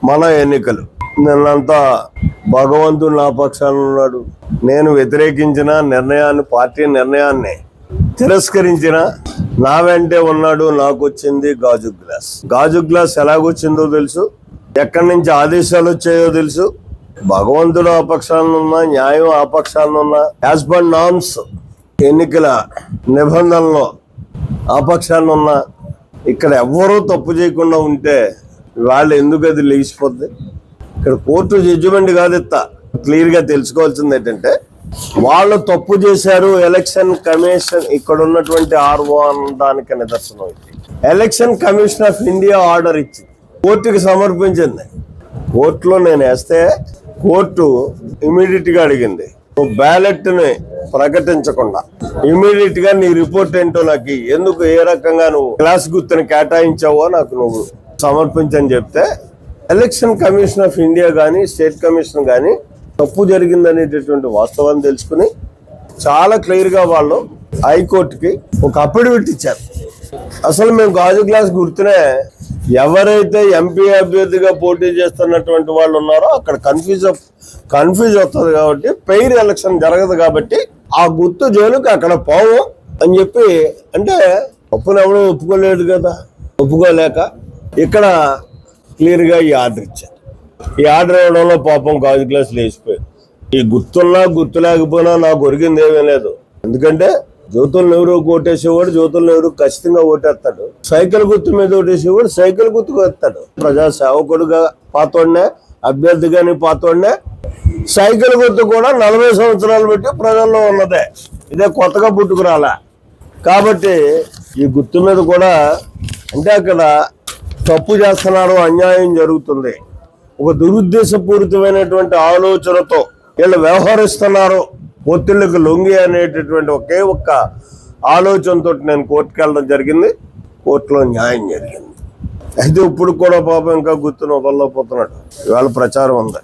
మన ఎన్నికలు నిన్నంతా భగవంతుడు నా పక్షాన ఉన్నాడు, నేను వ్యతిరేకించిన నిర్ణయాన్ని, పార్టీ నిర్ణయాన్ని తిరస్కరించిన నా వెంటే ఉన్నాడు, నాకు వచ్చింది గాజు గ్లాస్. గాజు గ్లాస్ ఎలాగొచ్చిందో తెలుసు, ఎక్కడి నుంచి ఆదేశాలు వచ్చాయో తెలుసు. భగవంతుడు ఆ పక్షాన ఉన్నా, న్యాయం ఆ పక్షాన ఉన్నా, యాజ్ పర్ నార్మ్స్ ఎన్నికల నిబంధనలో ఆ పక్షాన ఉన్నా, ఇక్కడ ఎవ్వరూ తప్పు చేయకుండా ఉంటే వాళ్ళు ఎందుకు అది లేచిపోద్ది? ఇక్కడ కోర్టు జడ్జిమెంట్ కాదు, క్లియర్గా తెలుసుకోవాల్సింది ఏంటంటే వాళ్ళు తప్పు చేశారు. ఎలక్షన్ కమిషన్ ఇక్కడ ఉన్నటువంటి ఆర్ఓ అనడానికి నిదర్శనం. Election commission of India order ఇచ్చింది, కోర్టుకి సమర్పించింది. కోర్టులో నేను వేస్తే కోర్టు ఇమీడియట్ గా అడిగింది, నువ్వు బ్యాలెట్ ని ప్రకటించకుండా ఇమీడియట్ గా నీ రిపోర్ట్ ఏంటో నాకు ఎందుకు, ఏ రకంగా నువ్వు క్లాస్ గుర్తుని కేటాయించావో నాకు నువ్వు సమర్పించని చెప్తే ఎలక్షన్ కమిషన్ ఆఫ్ ఇండియా కానీ స్టేట్ కమిషన్ కానీ తప్పు జరిగిందనేటటువంటి వాస్తవాన్ని తెలుసుకుని చాలా క్లియర్ గా వాళ్ళు హైకోర్టుకి ఒక అఫిడవిట్ ఇచ్చారు. అసలు మేము గాజు గ్లాస్ గుర్తునే ఎవరైతే ఎంపీ అభ్యర్థిగా పోటీ చేస్తున్నటువంటి వాళ్ళు ఉన్నారో అక్కడ కన్ఫ్యూజ్ అవుతుంది కాబట్టి పెయిర్ ఎలక్షన్ జరగదు కాబట్టి ఆ గుర్తు జోలికి అక్కడ పోవు అని చెప్పి, అంటే తప్పును ఎవడో ఒప్పుకోలేదు కదా, ఒప్పుకోలేక ఇక్కడ క్లియర్ గా ఈ ఆర్డర్ ఇచ్చారు. ఈ ఆర్డర్ ఇవ్వడంలో పాపం గాజు గ్లాస్ లేచిపోయింది. ఈ గుర్తున్నా గుర్తు లేకపోయినా నాకు ఒరిగింది ఏమీ లేదు. ఎందుకంటే జ్యోతుల నెహ్రూ ఓటేసేవాడు జ్యోతుల నెహ్రూ ఖచ్చితంగా ఓటేస్తాడు, సైకిల్ గుర్తు మీద ఓటేసేవాడు సైకిల్ గుర్తుకు వేస్తాడు. ప్రజా సేవకుడుగా పాతోడినే, అభ్యర్థిగాని పాతోడినే. సైకిల్ గుర్తు కూడా 40 సంవత్సరాలు బట్టి ప్రజల్లో ఉన్నదే, ఇదే కొత్తగా పుట్టుకురాలా. కాబట్టి ఈ గుర్తు మీద కూడా అంటే అక్కడ తప్పు చేస్తున్నారు, అన్యాయం జరుగుతుంది, ఒక దురుద్దేశపూరితమైనటువంటి ఆలోచనతో వీళ్ళు వ్యవహరిస్తున్నారు, ఒత్తిళ్లకు లొంగి అనేటటువంటి ఒకే ఒక్క ఆలోచనతో నేను కోర్టుకు వెళ్ళడం జరిగింది. కోర్టులో న్యాయం జరిగింది. అయితే ఇప్పుడు కూడా పాపం ఇంకా గుర్తును వదలపోతున్నాడు. ఇవాళ ప్రచారం ఉంది.